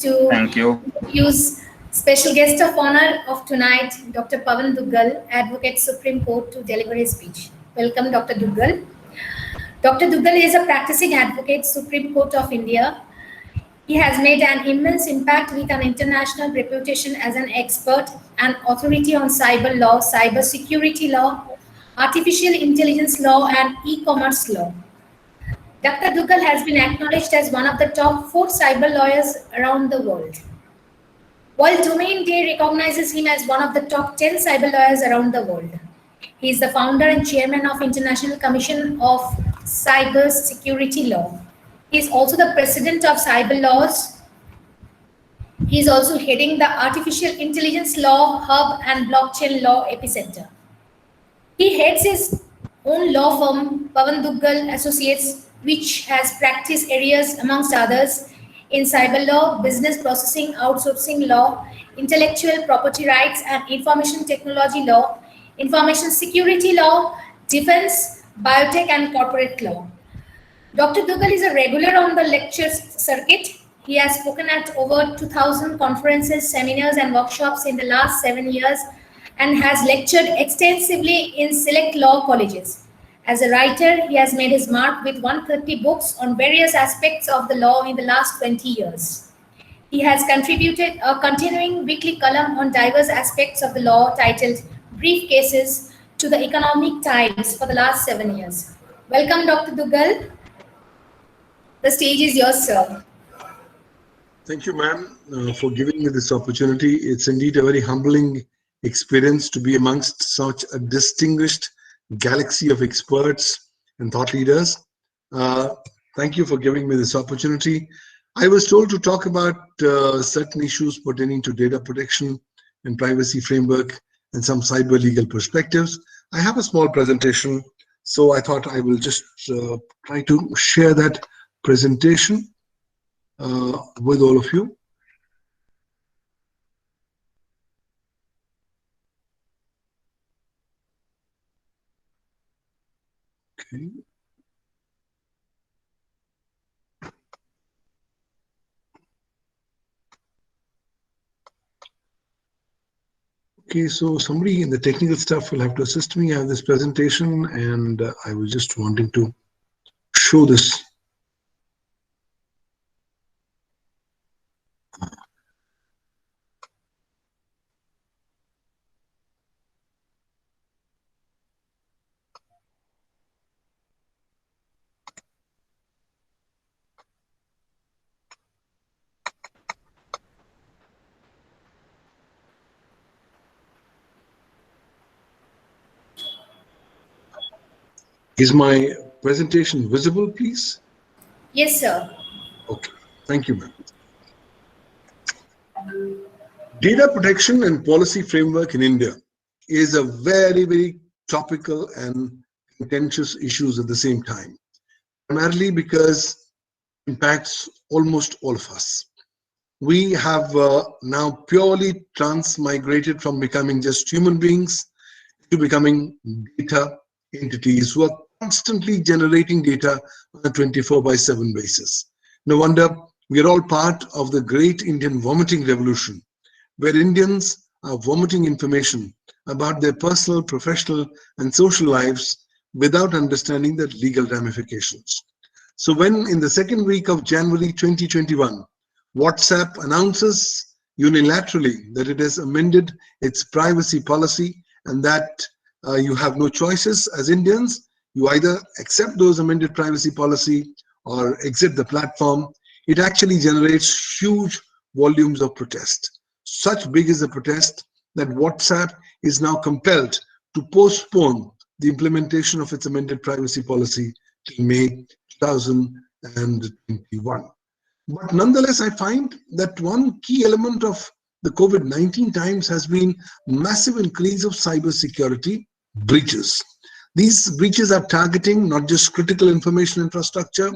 to Thank you. introduce special guest of honor of tonight, Dr. Pavan Duggal, Advocate Supreme Court, to deliver his speech. Welcome, Dr. Duggal. Dr. Duggal is a practicing advocate, Supreme Court of India. He has made an immense impact with an international reputation as an expert and authority on cyber law, cyber security law, artificial intelligence law, and e-commerce law. Dr. Duggal has been acknowledged as one of the top 4 cyber lawyers around the world. World Domain Day recognizes him as one of the top 10 cyber lawyers around the world. He is the founder and chairman of International Commission of Cyber Security Law. He is also the president of Cyber Laws. He is also heading the Artificial Intelligence Law Hub and Blockchain Law Epicenter. He heads his own law firm, Pavan Duggal Associates, which has practice areas amongst others in cyber law, business processing, outsourcing law, intellectual property rights and information technology law, information security law, defense, biotech and corporate law. Dr. Duggal is a regular on the lecture circuit. He has spoken at over 2,000 conferences, seminars and workshops in the last 7 years and has lectured extensively in select law colleges. As a writer, he has made his mark with 130 books on various aspects of the law in the last 20 years. He has contributed a continuing weekly column on diverse aspects of the law titled Brief Cases to the Economic Times for the last 7 years. Welcome, Dr. Duggal. The stage is yours, sir. Thank you, ma'am, for giving me this opportunity. It's indeed a very humbling experience to be amongst such a distinguished galaxy of experts and thought leaders. Thank you for giving me this opportunity. I was told to talk about certain issues pertaining to data protection and privacy framework and some cyber legal perspectives. I have a small presentation, so I thought I will just try to share that presentation with all of you. Okay. Okay, so somebody in the technical stuff will have to assist me. I have this presentation and I was just wanting to show this. Is my presentation visible, please? Yes, sir. Okay, thank you, ma'am. Data protection and policy framework in India is a very, very topical and contentious issues at the same time, primarily because it impacts almost all of us. We have now purely transmigrated from becoming just human beings to becoming data entities who are constantly generating data on a 24/7 basis. No wonder we are all part of the great Indian vomiting revolution, where Indians are vomiting information about their personal, professional, and social lives without understanding the legal ramifications. So when in the second week of January 2021, WhatsApp announces unilaterally that it has amended its privacy policy and that you have no choices as Indians, you either accept those amended privacy policy or exit the platform, it actually generates huge volumes of protest. Such big is the protest that WhatsApp is now compelled to postpone the implementation of its amended privacy policy till May 2021. But nonetheless, I find that one key element of the COVID-19 times has been massive increase of cybersecurity breaches. These breaches are targeting not just critical information infrastructure,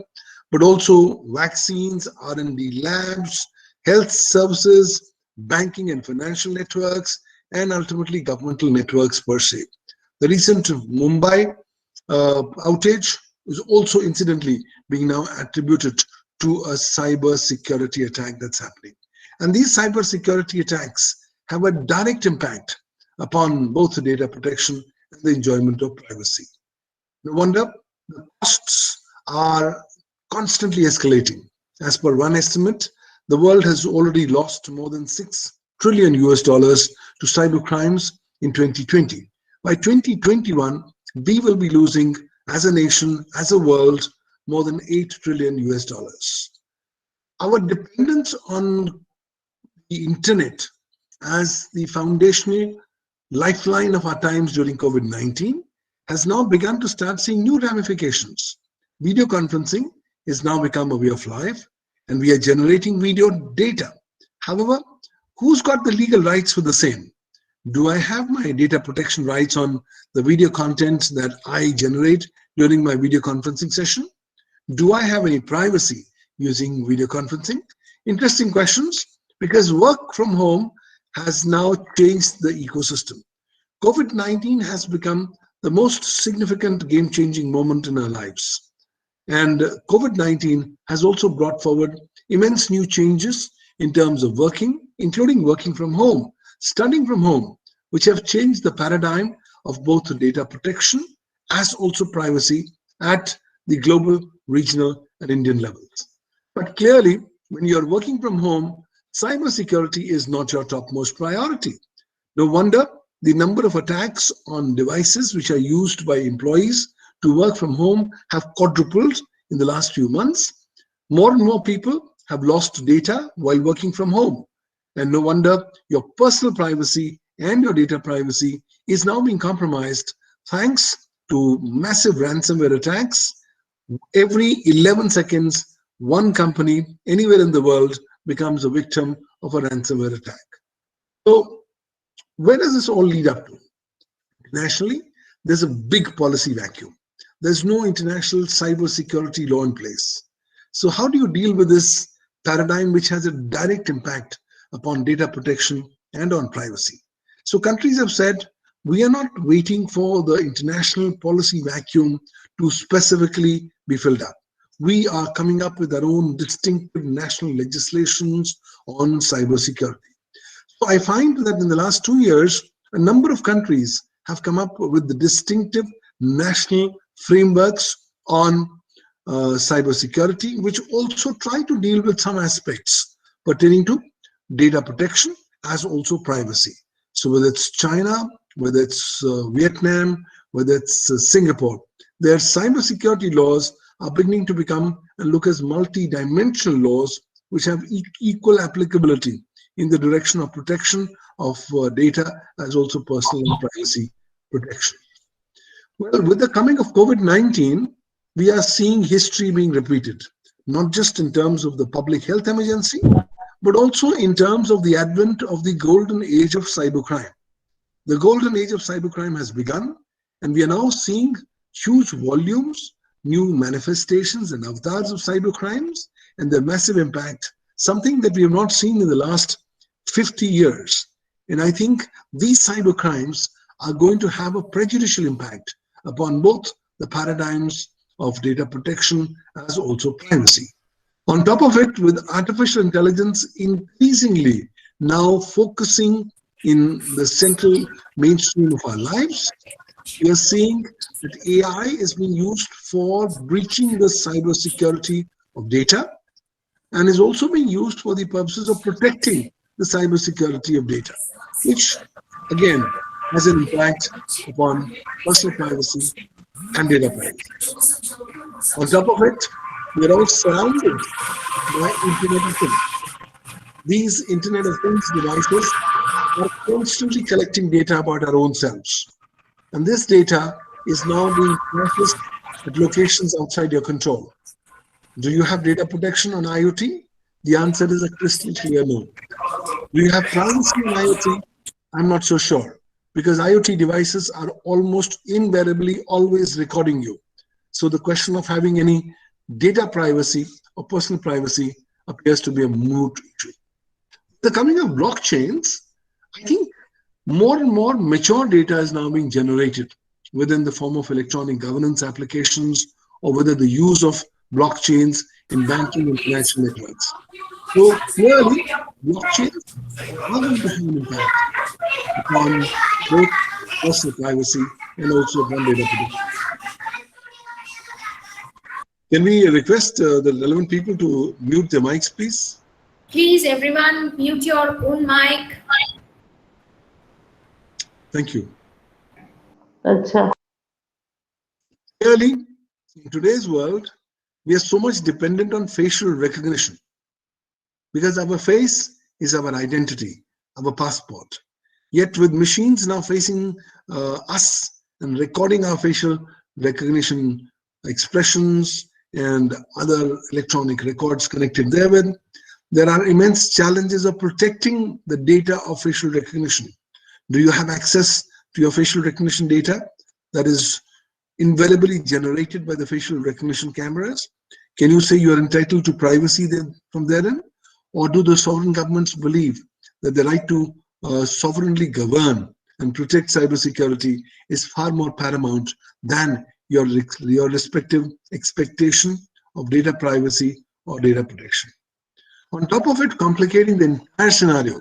but also vaccines, R&D labs, health services, banking and financial networks, and ultimately governmental networks per se. The recent Mumbai outage is also incidentally being now attributed to a cyber security attack that's happening. And these cybersecurity attacks have a direct impact upon both the data protection and the enjoyment of privacy. No wonder the costs are constantly escalating. As per one estimate, the world has already lost more than 6 trillion US dollars to cyber crimes in 2020. By 2021, we will be losing as a nation, as a world, more than 8 trillion US dollars. Our dependence on the internet as the foundational lifeline of our times during COVID-19 has now begun to start seeing new ramifications. Video conferencing has now become a way of life, and we are generating video data. However, who's got the legal rights for the same? Do I have my data protection rights on the video content that I generate during my video conferencing session? Do I have any privacy using video conferencing? Interesting questions, because work from home has now changed the ecosystem. COVID-19 has become the most significant game-changing moment in our lives. And COVID-19 has also brought forward immense new changes in terms of working, including working from home, studying from home, which have changed the paradigm of both data protection as also privacy at the global, regional, and Indian levels. But clearly, when you're working from home, cybersecurity is not your topmost priority. No wonder the number of attacks on devices which are used by employees to work from home have quadrupled in the last few months. More and more people have lost data while working from home. And no wonder your personal privacy and your data privacy is now being compromised thanks to massive ransomware attacks. Every 11 seconds, one company anywhere in the world becomes a victim of a ransomware attack. So where does this all lead up to? Nationally, there's a big policy vacuum. There's no international cybersecurity law in place. So how do you deal with this paradigm which has a direct impact upon data protection and on privacy? So countries have said, we are not waiting for the international policy vacuum to specifically be filled up. We are coming up with our own distinctive national legislations on cybersecurity. So I find that in the last 2 years, a number of countries have come up with the distinctive national frameworks on cybersecurity, which also try to deal with some aspects pertaining to data protection as also privacy. So whether it's China, whether it's Vietnam, whether it's Singapore, their cybersecurity laws are beginning to become and look as multi-dimensional laws which have equal applicability in the direction of protection of data as also personal and privacy protection. Well, with the coming of COVID-19, we are seeing history being repeated, not just in terms of the public health emergency, but also in terms of the advent of the golden age of cybercrime. The golden age of cybercrime has begun, and we are now seeing huge volumes, new manifestations and avatars of cybercrimes and their massive impact, something that we have not seen in the last 50 years. And I think these cybercrimes are going to have a prejudicial impact upon both the paradigms of data protection as also privacy. On top of it, with artificial intelligence increasingly now focusing in the central mainstream of our lives, we are seeing that AI is being used for breaching the cybersecurity of data and is also being used for the purposes of protecting the cybersecurity of data, which again has an impact upon personal privacy and data privacy. On top of it, we are all surrounded by Internet of Things. These Internet of Things devices are constantly collecting data about our own selves. And this data is now being processed at locations outside your control. Do you have data protection on IoT? The answer is a crystal clear no. Do you have privacy on IoT? I'm not so sure, because IoT devices are almost invariably always recording you. So the question of having any data privacy or personal privacy appears to be a moot issue. The coming of blockchains, I think more and more mature data is now being generated within the form of electronic governance applications or whether the use of blockchains in banking and financial networks. So clearly, blockchains are going to have an impact upon both personal privacy and also upon data protection. Can we request the relevant people to mute their mics, please? Please, everyone, mute your own mic. Thank you. अच्छा Clearly, in today's world, we are so much dependent on facial recognition because our face is our identity, our passport. Yet with machines now facing us and recording our facial recognition expressions and other electronic records connected therewith, there are immense challenges of protecting the data of facial recognition. Do you have access to your facial recognition data that is invariably generated by the facial recognition cameras? Can you say you are entitled to privacy from therein? Or do the sovereign governments believe that the right to sovereignly govern and protect cybersecurity is far more paramount than your respective expectation of data privacy or data protection? On top of it, complicating the entire scenario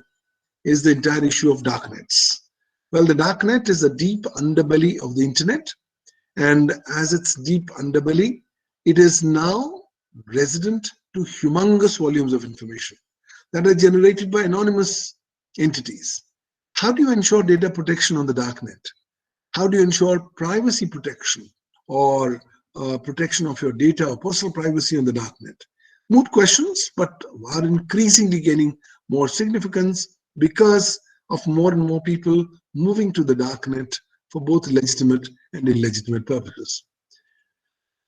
is the entire issue of darknets. Well, the darknet is the deep underbelly of the internet, and as its deep underbelly, it is now resident to humongous volumes of information that are generated by anonymous entities. How do you ensure data protection on the darknet? How do you ensure privacy protection or protection of your data or personal privacy on the darknet? Moot questions, but are increasingly gaining more significance because of more and more people moving to the darknet for both legitimate and illegitimate purposes.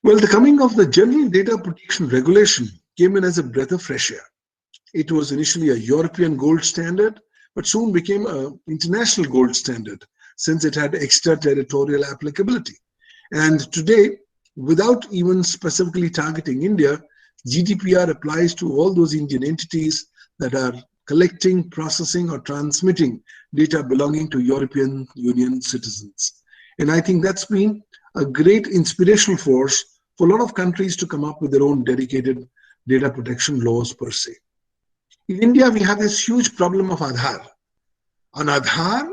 Well, the coming of the General Data Protection Regulation came in as a breath of fresh air. It was initially a European gold standard, but soon became an international gold standard since it had extraterritorial applicability. And today, without even specifically targeting India, GDPR applies to all those Indian entities that are collecting, processing, or transmitting data belonging to European Union citizens. And I think that's been a great inspirational force for a lot of countries to come up with their own dedicated data protection laws per se. In India, we have this huge problem of Aadhaar. On Aadhaar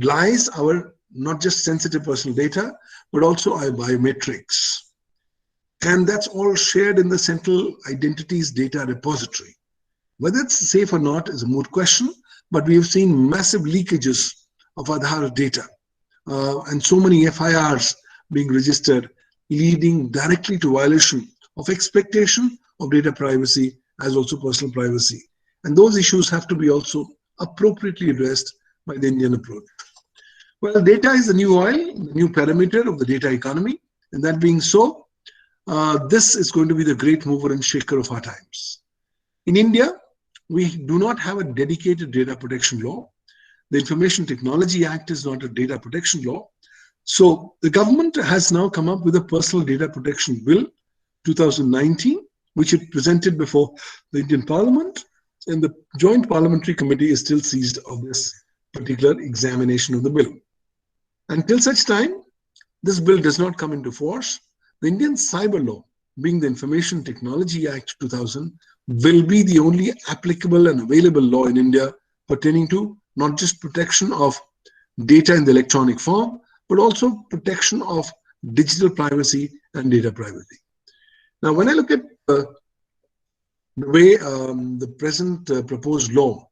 lies our not just sensitive personal data, but also our biometrics. And that's all shared in the Central Identities Data Repository. Whether it's safe or not is a moot question, but we have seen massive leakages of Aadhaar data and so many FIRs being registered, leading directly to violation of expectation of data privacy as also personal privacy. And those issues have to be also appropriately addressed by the Indian approach. Well, data is the new oil, the new parameter of the data economy. And that being so, this is going to be the great mover and shaker of our times. In India, we do not have a dedicated data protection law. The Information Technology Act is not a data protection law. So the government has now come up with a Personal Data Protection Bill 2019, which it presented before the Indian Parliament, and the Joint Parliamentary Committee is still seized of this particular examination of the bill. Until such time, this bill does not come into force, the Indian Cyber Law, being the Information Technology Act 2000, will be the only applicable and available law in India pertaining to not just protection of data in the electronic form, but also protection of digital privacy and data privacy. Now, when I look at the way the present proposed law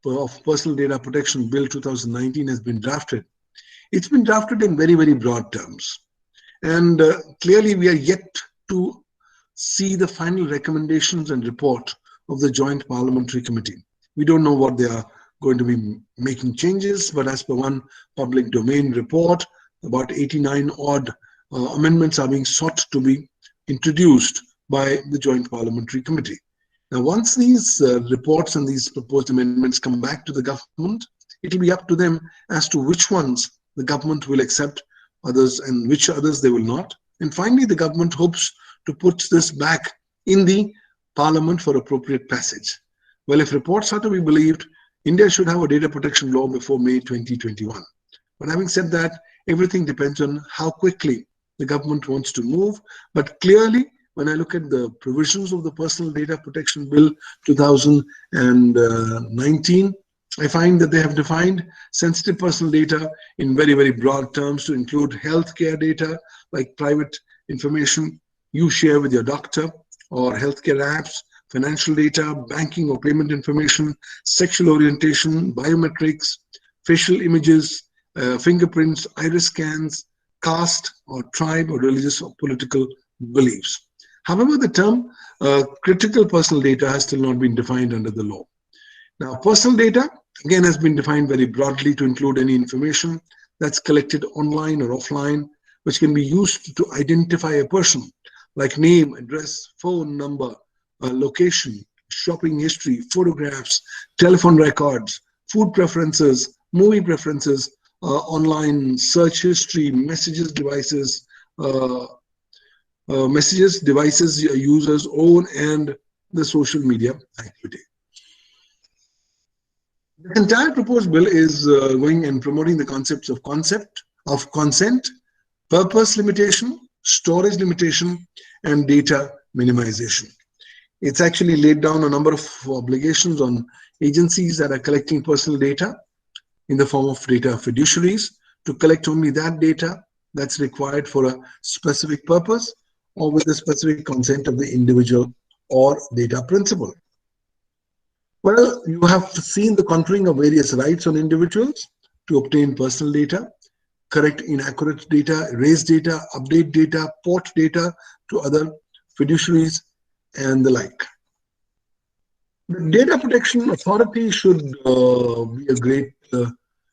of Personal Data Protection Bill 2019 has been drafted, it's been drafted in very, very broad terms. And clearly, we are yet to see the final recommendations and report of the Joint Parliamentary Committee. We don't know what they are going to be making changes, but as per one public domain report, about 89 odd amendments are being sought to be introduced by the Joint Parliamentary Committee. Now, once these reports and these proposed amendments come back to the government, it will be up to them as to which ones the government will accept, others and which others they will not. And finally, the government hopes to put this back in the Parliament for appropriate passage. Well, if reports are to be believed, India should have a data protection law before May 2021. But having said that, everything depends on how quickly the government wants to move. But clearly, when I look at the provisions of the Personal Data Protection Bill 2019, I find that they have defined sensitive personal data in very, very broad terms to include healthcare data like private information you share with your doctor or healthcare apps, financial data, banking or payment information, sexual orientation, biometrics, facial images, fingerprints, iris scans, caste or tribe or religious or political beliefs. However, the term critical personal data has still not been defined under the law. Now, personal data, again, has been defined very broadly to include any information that's collected online or offline, which can be used to identify a person, like name, address, phone number, location, shopping history, photographs, telephone records, food preferences, movie preferences, online search history, messages, devices users own, and the social media activity. The entire proposed bill is going and promoting the concepts of consent, purpose limitation, storage limitation, and data minimization. It's actually laid down a number of obligations on agencies that are collecting personal data in the form of data fiduciaries to collect only that data that's required for a specific purpose or with the specific consent of the individual or data principal. Well, you have seen the conferring of various rights on individuals to obtain personal data, correct inaccurate data, erase data, update data, port data to other fiduciaries, and the like. The Data Protection Authority should be a great,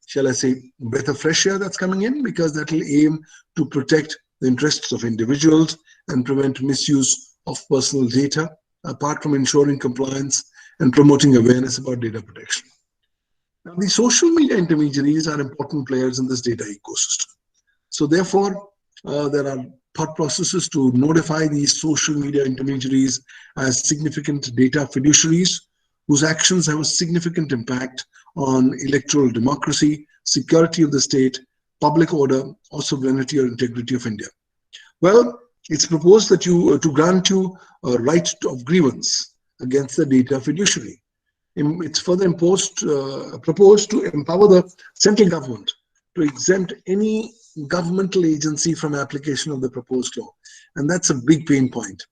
shall I say, breath of fresh air that's coming in, because that will aim to protect the interests of individuals and prevent misuse of personal data, apart from ensuring compliance and promoting awareness about data protection. Now, the social media intermediaries are important players in this data ecosystem. So therefore, there are thought processes to notify these social media intermediaries as significant data fiduciaries whose actions have a significant impact on electoral democracy, security of the state, public order, or sovereignty or integrity of India. Well, it's proposed that to grant you a right of grievance against the data fiduciary. It's further proposed to empower the central government to exempt any governmental agency from application of the proposed law. And that's a big pain point.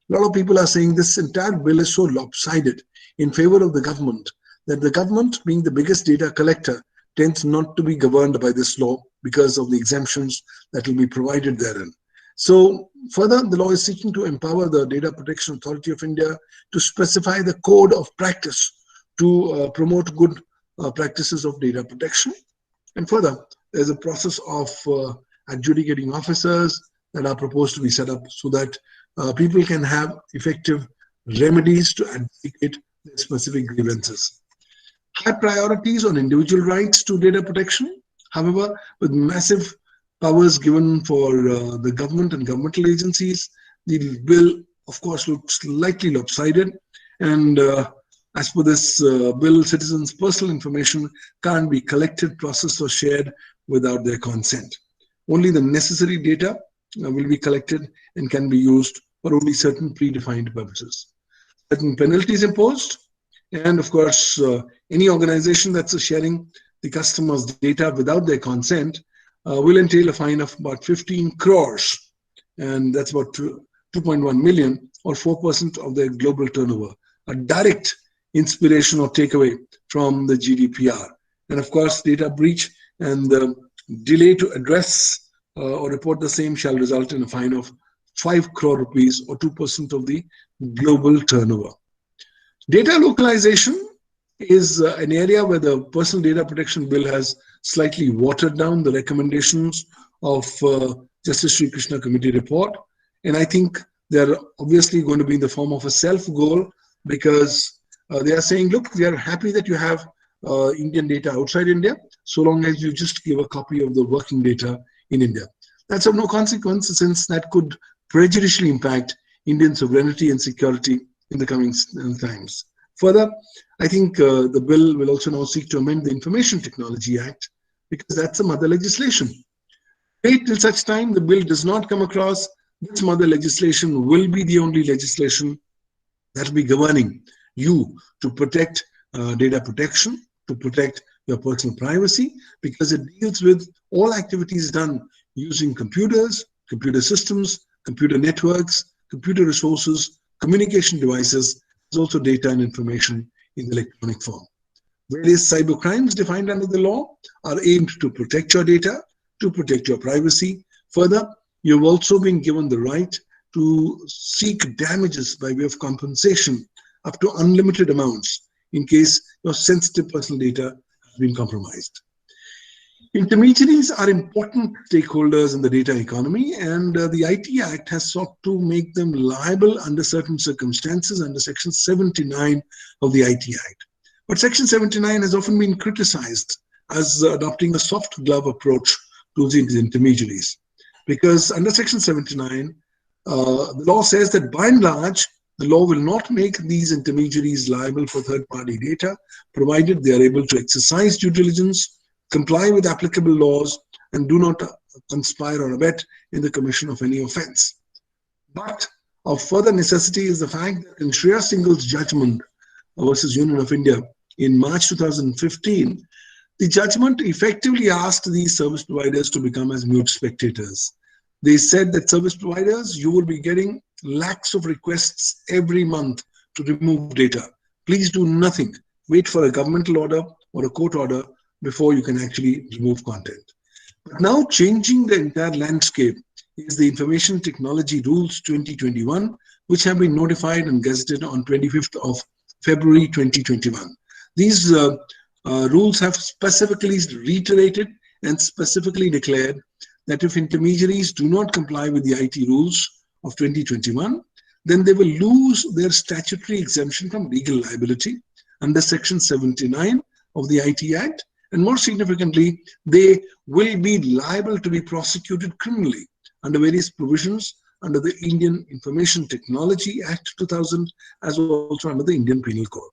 A lot of people are saying this entire bill is so lopsided in favor of the government that the government, being the biggest data collector, tends not to be governed by this law because of the exemptions that will be provided therein. So further, the law is seeking to empower the Data Protection Authority of India to specify the code of practice to promote good practices of data protection. And further, there's a process of adjudicating officers that are proposed to be set up so that people can have effective remedies to adjudicate their specific grievances. High priorities on individual rights to data protection. However, with massive powers given for the government and governmental agencies, the bill, of course, looks slightly lopsided. And as per this bill, citizens' personal information can't be collected, processed, or shared without their consent. Only the necessary data will be collected and can be used for only certain predefined purposes. Certain penalties imposed, and of course, any organization that's sharing the customer's data without their consent will entail a fine of about 15 crores, and that's about 2.1 million or 4% of their global turnover. A direct inspiration or takeaway from the GDPR. And of course, data breach and the delay to address or report the same shall result in a fine of 5 crore rupees or 2% of the global turnover. Data localization is an area where the Personal Data Protection Bill has slightly watered down the recommendations of Justice Sri Krishna Committee report. And I think they're obviously going to be in the form of a self-goal, because they are saying, look, we are happy that you have Indian data outside India, so long as you just give a copy of the working data in India. That's of no consequence, since that could prejudicially impact Indian sovereignty and security in the coming times. Further, I think the bill will also now seek to amend the Information Technology Act, because that's some other legislation. Wait till such time the bill does not come across This mother legislation will be the only legislation that will be governing you to protect data protection, to protect your personal privacy, because it deals with all activities done using computers, computer systems, computer networks, computer resources, communication devices, as also data and information in the electronic form. Various cybercrimes defined under the law are aimed to protect your data, to protect your privacy. Further, you've also been given the right to seek damages by way of compensation up to unlimited amounts in case your sensitive personal data has been compromised. Intermediaries are important stakeholders in the data economy, and the IT Act has sought to make them liable under certain circumstances under Section 79 of the IT Act. But Section 79 has often been criticized as adopting a soft glove approach to these intermediaries, because under Section 79, the law says that by and large, the law will not make these intermediaries liable for third-party data, provided they are able to exercise due diligence, comply with applicable laws, and do not conspire or abet in the commission of any offense. But of further necessity is the fact that in Shreya Singhal's judgment versus Union of India in March 2015, the judgment effectively asked these service providers to become as mute spectators. They said that service providers, you will be getting lakhs of requests every month to remove data. Please do nothing. Wait for a governmental order or a court order before you can actually remove content. But now changing the entire landscape is the Information Technology Rules 2021, which have been notified and gazetted on 25th of February 2021. These rules have specifically reiterated and specifically declared that if intermediaries do not comply with the IT rules of 2021, then they will lose their statutory exemption from legal liability under Section 79 of the IT Act. And more significantly, they will be liable to be prosecuted criminally under various provisions under the Indian Information Technology Act 2000, as also under the Indian Penal Code.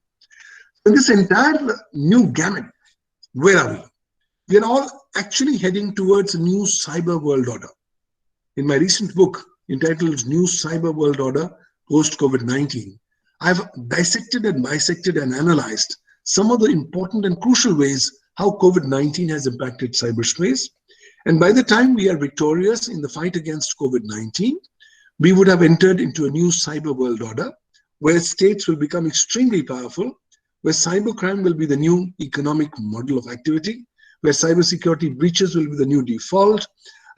In this entire new gamut, where are we? We are all actually heading towards a new cyber world order. In my recent book entitled New Cyber World Order Post-COVID-19, I've dissected and bisected and analyzed some of the important and crucial ways how COVID-19 has impacted cyberspace. And by the time we are victorious in the fight against COVID-19, we would have entered into a new cyber world order where states will become extremely powerful, where cybercrime will be the new economic model of activity, where cybersecurity breaches will be the new default,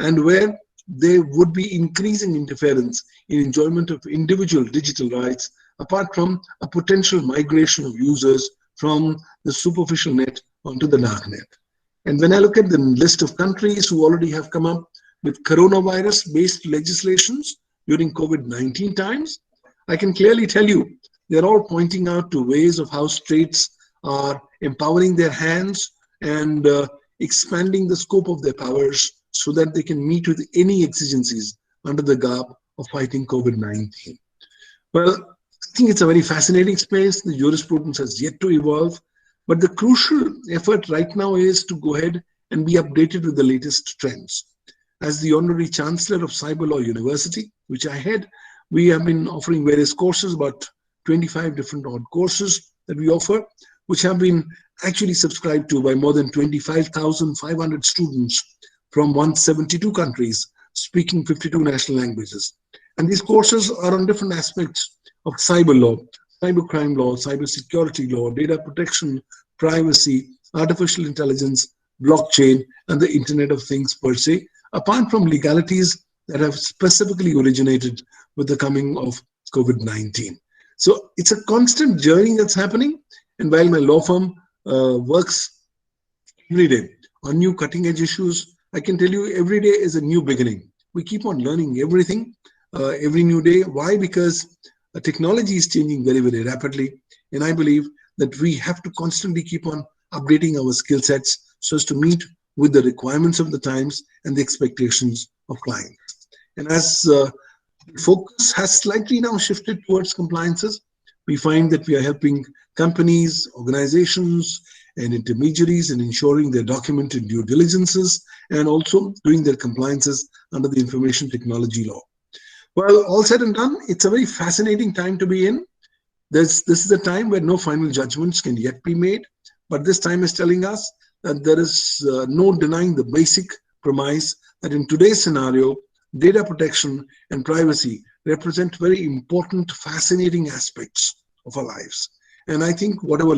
and where there would be increasing interference in enjoyment of individual digital rights, apart from a potential migration of users from the superficial net onto the dark net. And when I look at the list of countries who already have come up with coronavirus-based legislations during COVID-19 times, I can clearly tell you they're all pointing out to ways of how states are empowering their hands and expanding the scope of their powers so that they can meet with any exigencies under the garb of fighting COVID-19. Well, I think it's a very fascinating space. The jurisprudence has yet to evolve, but the crucial effort right now is to go ahead and be updated with the latest trends. As the Honorary Chancellor of Cyber Law University, which I head, we have been offering various courses, about 25 different odd courses that we offer, which have been actually subscribed to by more than 25,500 students from 172 countries, speaking 52 national languages. And these courses are on different aspects of cyber law, cybercrime law, cybersecurity law, data protection, privacy, artificial intelligence, blockchain, and the Internet of Things per se, apart from legalities that have specifically originated with the coming of COVID-19. So it's a constant journey that's happening. And while my law firm works every day on new cutting edge issues, I can tell you every day is a new beginning. We keep on learning everything every new day. Why? Because technology is changing very, very rapidly. And I believe that we have to constantly keep on updating our skill sets so as to meet with the requirements of the times and the expectations of clients. And as focus has slightly now shifted towards compliances, we find that we are helping companies, organizations, and intermediaries in ensuring their documented due diligences and also doing their compliances under the information technology law. Well, all said and done, it's a very fascinating time to be in. This is a time where no final judgments can yet be made, but this time is telling us that there is no denying the basic premise that in today's scenario, data protection and privacy represent very important, fascinating aspects of our lives. And I think whatever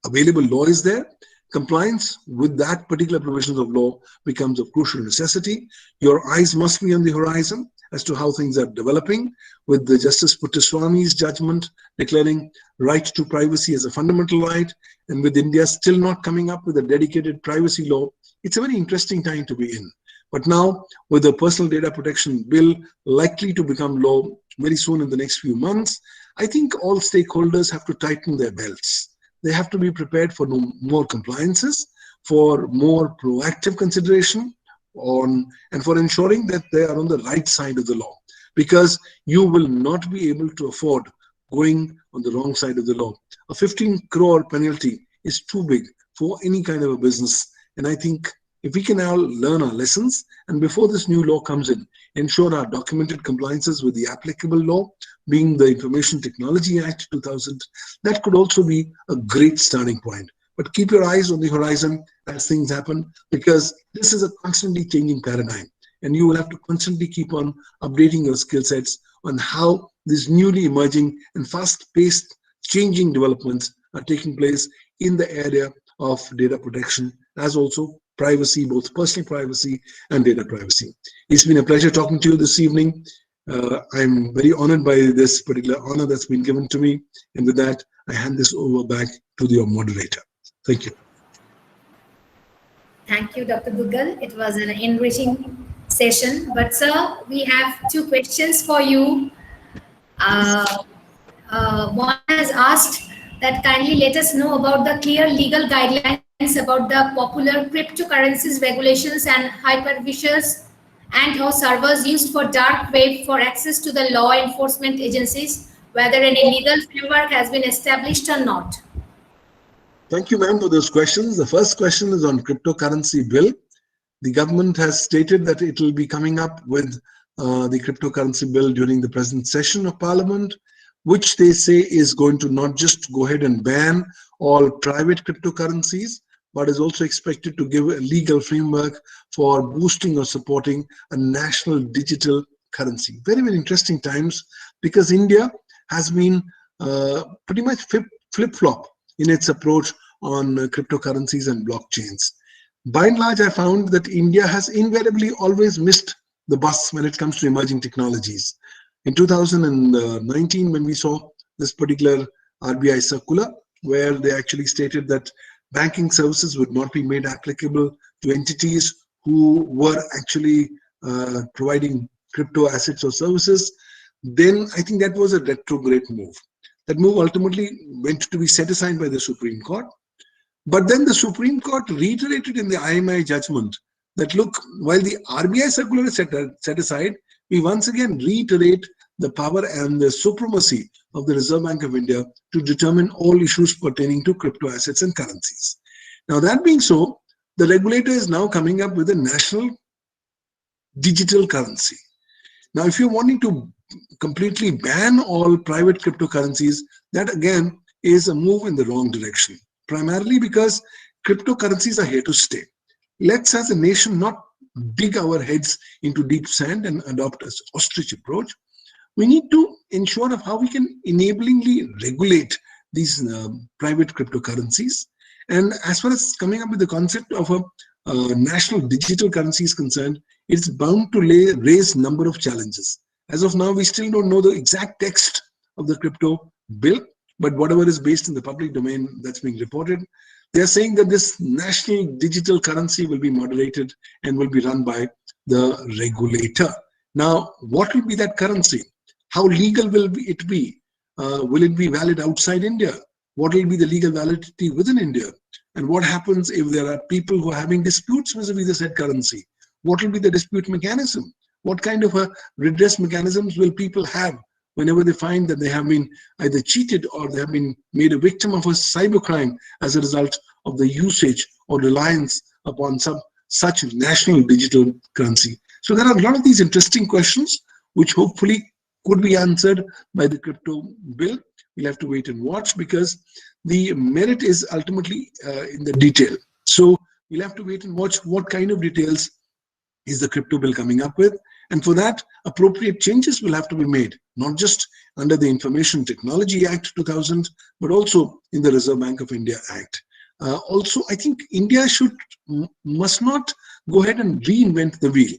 available law is there, compliance with that particular provisions of law becomes a crucial necessity. Your eyes must be on the horizon as to how things are developing, with the Justice Puttaswamy's judgment declaring right to privacy as a fundamental right, and with India still not coming up with a dedicated privacy law. It's a very interesting time to be in. But now, with the Personal Data Protection Bill likely to become law very soon in the next few months, I think all stakeholders have to tighten their belts. They have to be prepared for more compliances, for more proactive consideration, and for ensuring that they are on the right side of the law, because you will not be able to afford going on the wrong side of the law. A 15 crore penalty is too big for any kind of a business, and I think if we can now learn our lessons and before this new law comes in, ensure our documented compliances with the applicable law, being the Information Technology Act 2000, that could also be a great starting point. But keep your eyes on the horizon as things happen, because this is a constantly changing paradigm, and you will have to constantly keep on updating your skill sets on how these newly emerging and fast-paced changing developments are taking place in the area of data protection, as also privacy, both personal privacy and data privacy. It's been a pleasure talking to you this evening. I'm very honored by this particular honor that's been given to me. And with that, I hand this over back to the moderator. Thank you. Thank you, Dr. Duggal. It was an enriching session. But sir, we have two questions for you. One has asked that kindly let us know about the clear legal guidelines about the popular cryptocurrencies regulations and hypervisors, and how servers used for dark web for access to the law enforcement agencies, whether any legal framework has been established or not. Thank you, ma'am, for those questions. The first question is on cryptocurrency bill. The government has stated that it will be coming up with the cryptocurrency bill during the present session of Parliament, which they say is going to not just go ahead and ban all private cryptocurrencies, but is also expected to give a legal framework for boosting or supporting a national digital currency. Very, very interesting times, because India has been pretty much flip-flop in its approach on cryptocurrencies and blockchains. By and large, I found that India has invariably always missed the bus when it comes to emerging technologies. In 2019, when we saw this particular RBI circular, where they actually stated that banking services would not be made applicable to entities who were actually providing crypto assets or services, then I think that was a retrograde move. That move ultimately went to be set aside by the Supreme Court. But then the Supreme Court reiterated in the IMI judgment that, look, while the RBI circular is set aside, we once again reiterate the power and the supremacy of the Reserve Bank of India to determine all issues pertaining to crypto assets and currencies. Now, that being so, the regulator is now coming up with a national digital currency. Now, if you're wanting to completely ban all private cryptocurrencies, that again is a move in the wrong direction, primarily because cryptocurrencies are here to stay. Let's, as a nation, not dig our heads into deep sand and adopt an ostrich approach. We need to ensure of how we can enablingly regulate these private cryptocurrencies. And as far as coming up with the concept of a national digital currency is concerned, it's bound to raise a number of challenges. As of now, we still don't know the exact text of the crypto bill, but whatever is based in the public domain that's being reported, they are saying that this national digital currency will be moderated and will be run by the regulator. Now, what will be that currency? How legal will it be? Will it be valid outside India? What will be the legal validity within India? And what happens if there are people who are having disputes vis-a-vis the said currency? What will be the dispute mechanism? What kind of a redress mechanisms will people have whenever they find that they have been either cheated or they have been made a victim of a cybercrime as a result of the usage or reliance upon such national digital currency? So there are a lot of these interesting questions which hopefully could be answered by the crypto bill. We'll have to wait and watch, because the merit is ultimately in the detail. So we'll have to wait and watch what kind of details is the crypto bill coming up with. And for that, appropriate changes will have to be made, not just under the Information Technology Act 2000, but also in the Reserve Bank of India Act. Also, I think India must not go ahead and reinvent the wheel.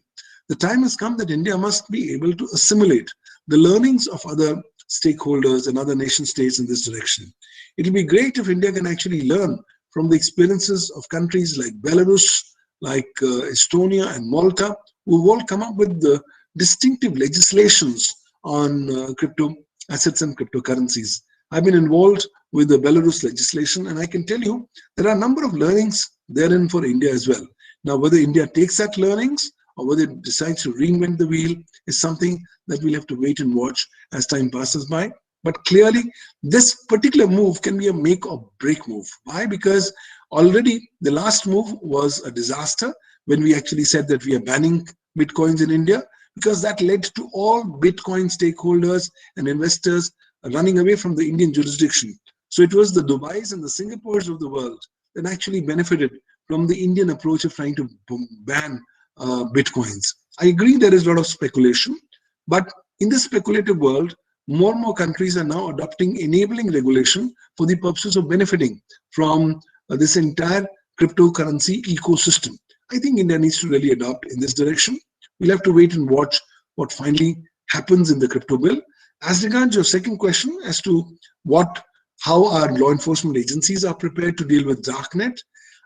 The time has come that India must be able to assimilate the learnings of other stakeholders and other nation states in this direction. It will be great if India can actually learn from the experiences of countries like Belarus, like Estonia and Malta, who have all come up with the distinctive legislations on crypto assets and cryptocurrencies. I've been involved with the Belarus legislation, and I can tell you there are a number of learnings therein for India as well. Now, whether India takes that learnings or whether it decides to reinvent the wheel is something that we'll have to wait and watch as time passes by. But clearly, this particular move can be a make or break move. Why? Because already the last move was a disaster when we actually said that we are banning Bitcoins in India, because that led to all Bitcoin stakeholders and investors running away from the Indian jurisdiction. So it was the Dubais and the Singapores of the world that actually benefited from the Indian approach of trying to ban Bitcoins. I agree there is a lot of speculation, but in this speculative world, more and more countries are now adopting enabling regulation for the purposes of benefiting from this entire cryptocurrency ecosystem. I think India needs to really adopt in this direction. We'll have to wait and watch what finally happens in the crypto bill. As regards your second question as to how our law enforcement agencies are prepared to deal with darknet,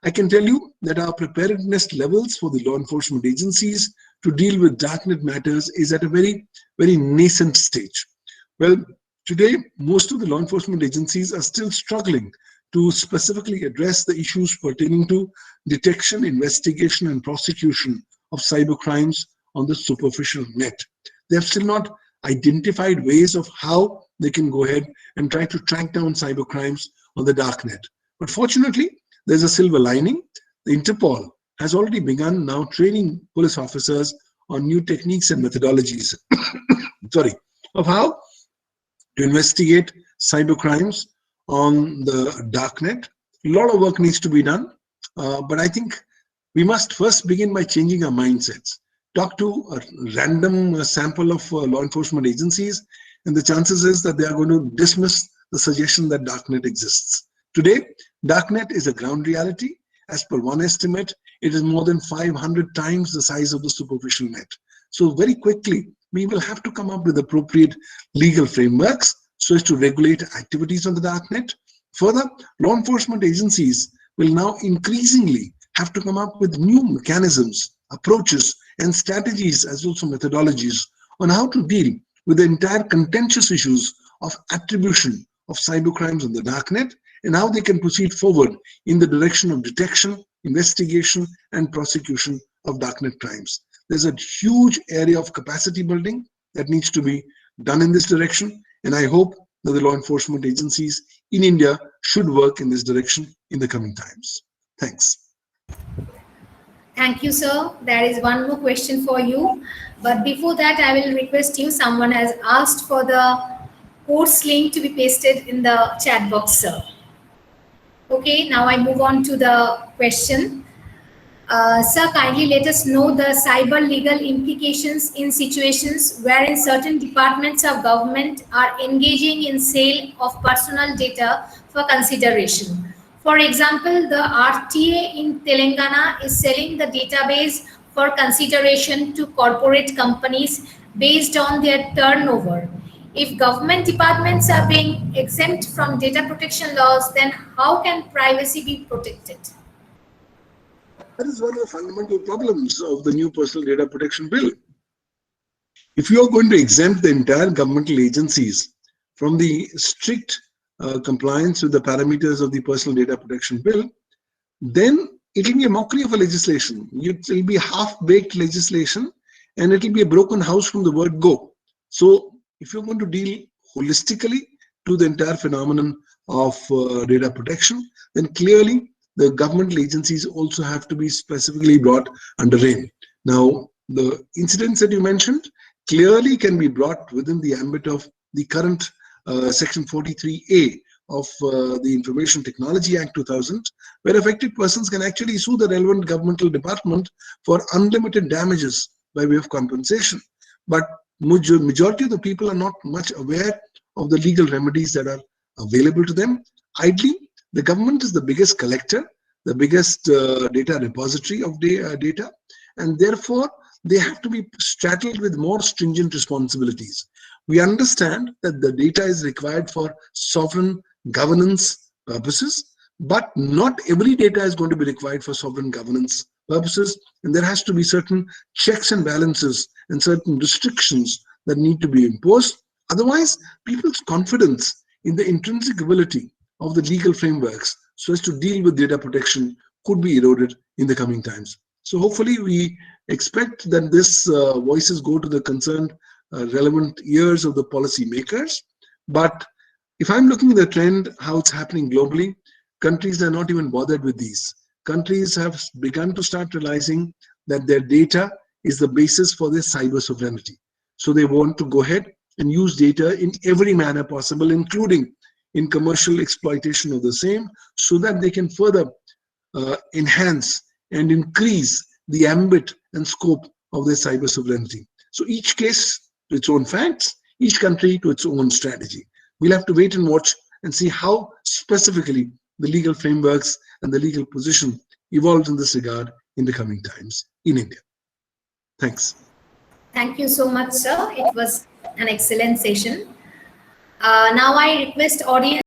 I can tell you that our preparedness levels for the law enforcement agencies to deal with darknet matters is at a very, very nascent stage. Well, today, most of the law enforcement agencies are still struggling to specifically address the issues pertaining to detection, investigation, and prosecution of cyber crimes on the superficial net. They have still not identified ways of how they can go ahead and try to track down cyber crimes on the darknet. But fortunately, there's a silver lining. The Interpol has already begun now training police officers on new techniques and methodologies of how to investigate cyber crimes on the darknet. A lot of work needs to be done, but I think we must first begin by changing our mindsets. Talk to a random sample of law enforcement agencies, and the chances is that they are going to dismiss the suggestion that darknet exists. Today, darknet is a ground reality. As per one estimate, it is more than 500 times the size of the superficial net. So very quickly, we will have to come up with appropriate legal frameworks so as to regulate activities on the darknet. Further, law enforcement agencies will now increasingly have to come up with new mechanisms, approaches, and strategies, as also methodologies on how to deal with the entire contentious issues of attribution of cybercrimes on the darknet, and how they can proceed forward in the direction of detection, investigation, and prosecution of darknet crimes. There's a huge area of capacity building that needs to be done in this direction, and I hope that the law enforcement agencies in India should work in this direction in the coming times. Thanks. Thank you, sir. There is one more question for you. But before that, I will request you, someone has asked for the course link to be pasted in the chat box, sir. Okay, now I move on to the question. Sir, kindly let us know the cyber legal implications in situations wherein certain departments of government are engaging in sale of personal data for consideration. For example, the RTA in Telangana is selling the database for consideration to corporate companies based on their turnover. If government departments are being exempt from data protection laws, then how can privacy be protected? That is one of the fundamental problems of the new Personal Data Protection Bill. If you are going to exempt the entire governmental agencies from the strict compliance with the parameters of the Personal Data Protection Bill, then it will be a mockery of a legislation. It will be half-baked legislation, and it will be a broken house from the word go. So if you're going to deal holistically to the entire phenomenon of data protection, then clearly the governmental agencies also have to be specifically brought under rein. Now, the incidents that you mentioned clearly can be brought within the ambit of the current Section 43A of the Information Technology Act 2000, where affected persons can actually sue the relevant governmental department for unlimited damages by way of compensation. But majority of the people are not much aware of the legal remedies that are available to them. Ideally, the government is the biggest collector, the biggest data repository of data, and therefore they have to be straddled with more stringent responsibilities. We understand that the data is required for sovereign governance purposes, but not every data is going to be required for sovereign governance purposes, and there has to be certain checks and balances and certain restrictions that need to be imposed. Otherwise, people's confidence in the intrinsic ability of the legal frameworks so as to deal with data protection could be eroded in the coming times. So hopefully we expect that this voices go to the concerned relevant ears of the policy makers. But if I'm looking at the trend, how it's happening globally, countries are not even bothered with these. Countries have begun to start realizing that their data is the basis for their cyber sovereignty. So they want to go ahead and use data in every manner possible, including in commercial exploitation of the same, so that they can further enhance and increase the ambit and scope of their cyber sovereignty. So each case to its own facts, each country to its own strategy. We'll have to wait and watch and see how specifically the legal frameworks and the legal position evolves in this regard in the coming times in India. Thanks. Thank you so much, sir. It was an excellent session. Now I request audience